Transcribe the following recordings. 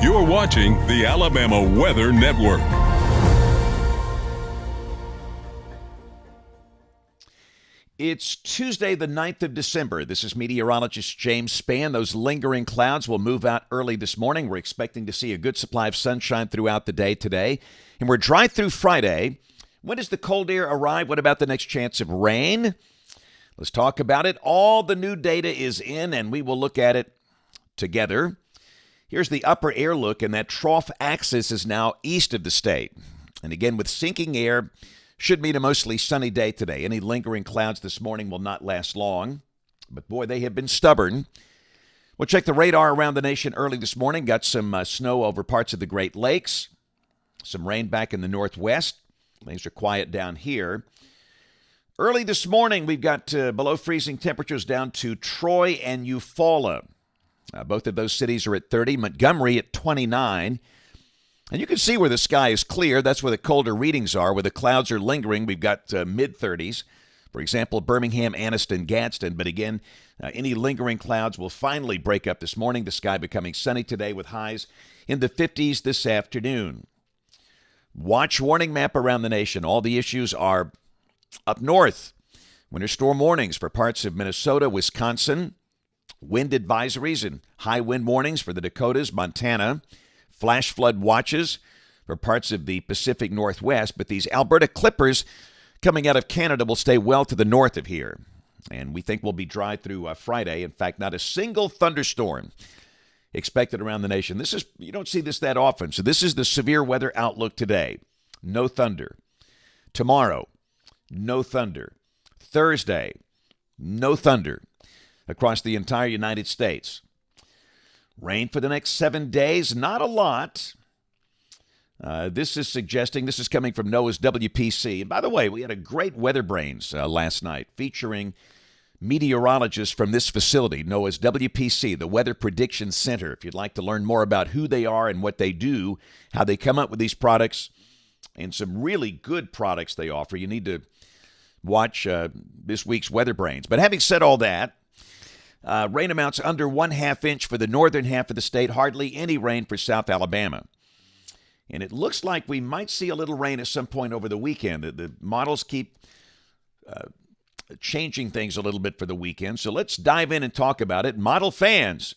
You're watching the Alabama Weather Network. It's Tuesday, the 9th of December. This is meteorologist James Spann. Those lingering clouds will move out early this morning. We're expecting to see a good supply of sunshine throughout the day today. And we're dry through Friday. When does the cold air arrive? What about the next chance of rain? Let's talk about it. All the new data is in, and we will look at it together. Here's the upper air look, and that trough axis is now east of the state. And again, with sinking air, should mean a mostly sunny day today. Any lingering clouds this morning will not last long. But boy, they have been stubborn. We'll check the radar around the nation early this morning. Got some snow over parts of the Great Lakes. Some rain back in the northwest. Things are quiet down here. Early this morning, we've got below freezing temperatures down to Troy and Eufaula. Both of those cities are at 30. Montgomery at 29. And you can see where the sky is clear. That's where the colder readings are. Where the clouds are lingering, we've got mid-30s. For example, Birmingham, Anniston, Gadsden. But again, any lingering clouds will finally break up this morning. The sky becoming sunny today with highs in the 50s this afternoon. Watch warning map around the nation. All the issues are up north. Winter storm warnings for parts of Minnesota, Wisconsin. Wind advisories and high wind warnings for the Dakotas, Montana. Flash flood watches for parts of the Pacific Northwest, but these Alberta clippers coming out of Canada will stay well to the north of here. And we think we'll be dry through Friday. In fact, not a single thunderstorm expected around the nation. You don't see this that often. So this is the severe weather outlook today. No thunder. Tomorrow, no thunder. Thursday, no thunder across the entire United States. Rain for the next 7 days, not a lot. This is coming from NOAA's WPC. And by the way, we had a great Weather Brains last night featuring meteorologists from this facility, NOAA's WPC, the Weather Prediction Center. If you'd like to learn more about who they are and what they do, how they come up with these products, and some really good products they offer, you need to watch this week's Weather Brains. But having said all that, rain amounts under 1/2 inch for the northern half of the state. Hardly any rain for South Alabama. And it looks like we might see a little rain at some point over the weekend. The models keep changing things a little bit for the weekend. So let's dive in and talk about it. Model fans,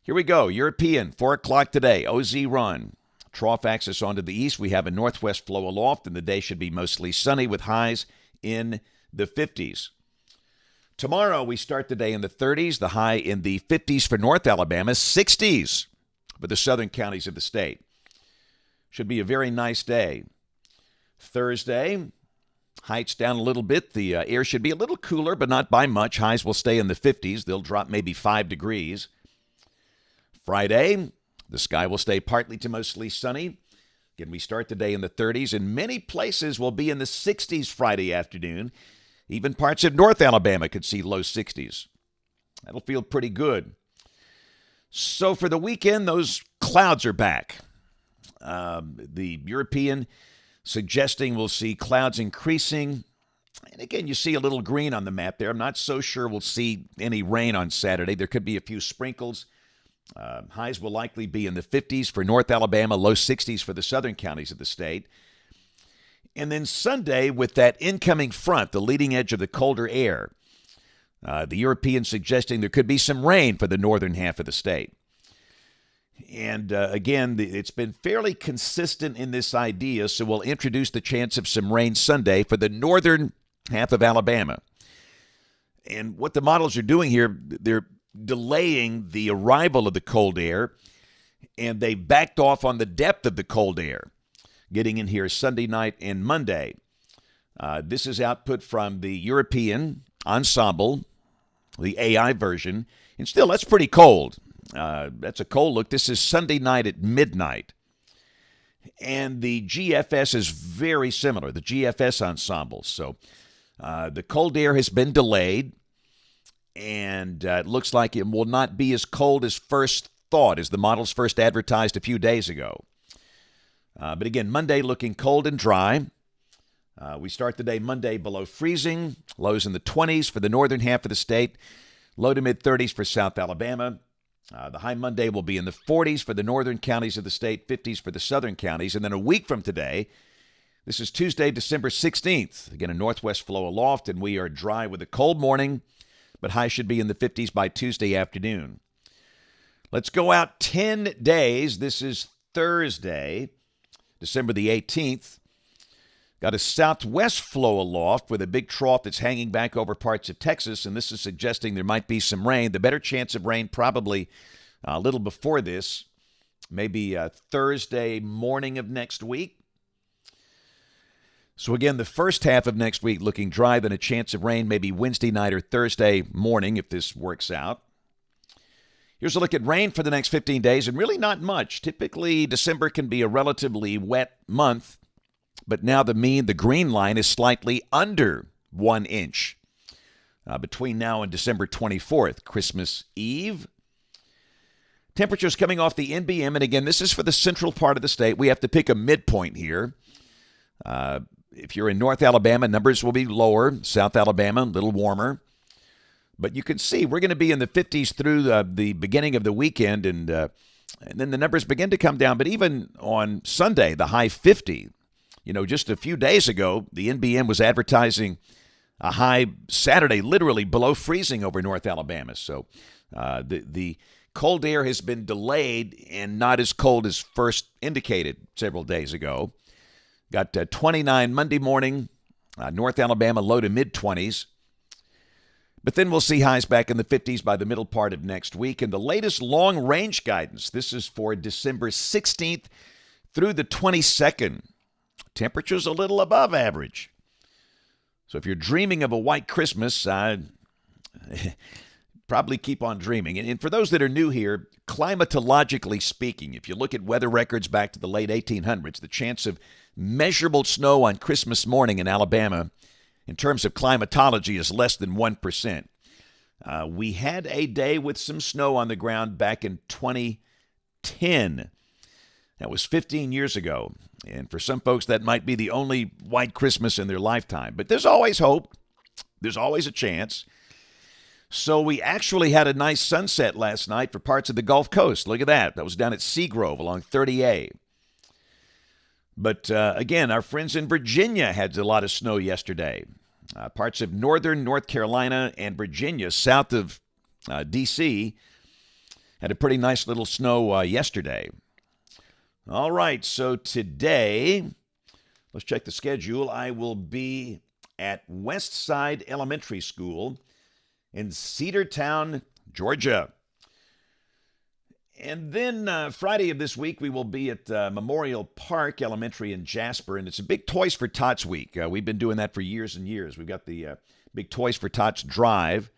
here we go. European, 4 o'clock today. OZ run. Trough axis onto the east. We have a northwest flow aloft, and the day should be mostly sunny with highs in the 50s. Tomorrow, we start the day in the 30s, the high in the 50s for North Alabama, 60s for the southern counties of the state. Should be a very nice day. Thursday, heights down a little bit. The air should be a little cooler, but not by much. Highs will stay in the 50s. They'll drop maybe 5 degrees. Friday, the sky will stay partly to mostly sunny. Again, we start the day in the 30s, and many places will be in the 60s Friday afternoon. Even parts of North Alabama could see low 60s. That'll feel pretty good. So for the weekend, those clouds are back. The European suggesting we'll see clouds increasing. And again, you see a little green on the map there. I'm not so sure we'll see any rain on Saturday. There could be a few sprinkles. Highs will likely be in the 50s for North Alabama, low 60s for the southern counties of the state. And then Sunday, with that incoming front, the leading edge of the colder air, the Europeans suggesting there could be some rain for the northern half of the state. And again, it's been fairly consistent in this idea, so we'll introduce the chance of some rain Sunday for the northern half of Alabama. And what the models are doing here, they're delaying the arrival of the cold air, and they backed off on the depth of the cold air, getting in here Sunday night and Monday. This is output from the European ensemble, the AI version. And still, that's pretty cold. That's a cold look. This is Sunday night at midnight. And the GFS is very similar, the GFS ensemble. So the cold air has been delayed, and it looks like it will not be as cold as first thought, as the models first advertised a few days ago. But again, Monday looking cold and dry. We start the day Monday below freezing, lows in the 20s for the northern half of the state, low to mid-30s for South Alabama. The high Monday will be in the 40s for the northern counties of the state, 50s for the southern counties. And then a week from today, this is Tuesday, December 16th. Again, a northwest flow aloft, and we are dry with a cold morning, but high should be in the 50s by Tuesday afternoon. Let's go out 10 days. This is Thursday, December the 18th. Got a southwest flow aloft with a big trough that's hanging back over parts of Texas, and this is suggesting there might be some rain. The better chance of rain probably a little before this, maybe Thursday morning of next week. So again, the first half of next week looking dry, then a chance of rain maybe Wednesday night or Thursday morning if this works out. Here's a look at rain for the next 15 days, and really not much. Typically, December can be a relatively wet month. But now the green line is slightly under 1 inch between now and December 24th, Christmas Eve. Temperatures coming off the NBM, and again, this is for the central part of the state. We have to pick a midpoint here. If you're in North Alabama, numbers will be lower. South Alabama, a little warmer. But you can see we're going to be in the 50s through the beginning of the weekend, and then the numbers begin to come down. But even on Sunday, the high 50. Just a few days ago, the NBM was advertising a high Saturday, literally below freezing over North Alabama. So the cold air has been delayed and not as cold as first indicated several days ago. Got 29 Monday morning, North Alabama low to mid-20s. But then we'll see highs back in the 50s by the middle part of next week. And the latest long-range guidance, this is for December 16th through the 22nd. Temperatures a little above average. So if you're dreaming of a white Christmas, probably keep on dreaming. And for those that are new here, climatologically speaking, if you look at weather records back to the late 1800s, the chance of measurable snow on Christmas morning in Alabama, in terms of climatology, is less than 1%. We had a day with some snow on the ground back in 2010. That was 15 years ago. And for some folks, that might be the only white Christmas in their lifetime. But there's always hope. There's always a chance. So we actually had a nice sunset last night for parts of the Gulf Coast. Look at that. That was down at Seagrove along 30A. But again, our friends in Virginia had a lot of snow yesterday. Parts of northern North Carolina and Virginia, south of D.C., had a pretty nice little snow yesterday. All right, so today, let's check the schedule. I will be at Westside Elementary School in Cedartown, Georgia. And then Friday of this week, we will be at Memorial Park Elementary in Jasper, and it's a big Toys for Tots week. We've been doing that for years and years. We've got the big Toys for Tots drive.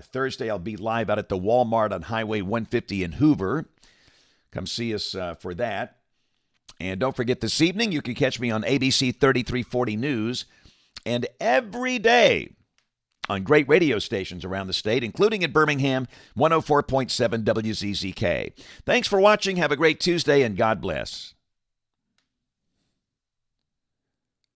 Thursday, I'll be live out at the Walmart on Highway 150 in Hoover. Come see us for that. And don't forget, this evening, you can catch me on ABC 3340 News and every day on great radio stations around the state, including in Birmingham, 104.7 WZZK. Thanks for watching. Have a great Tuesday, and God bless.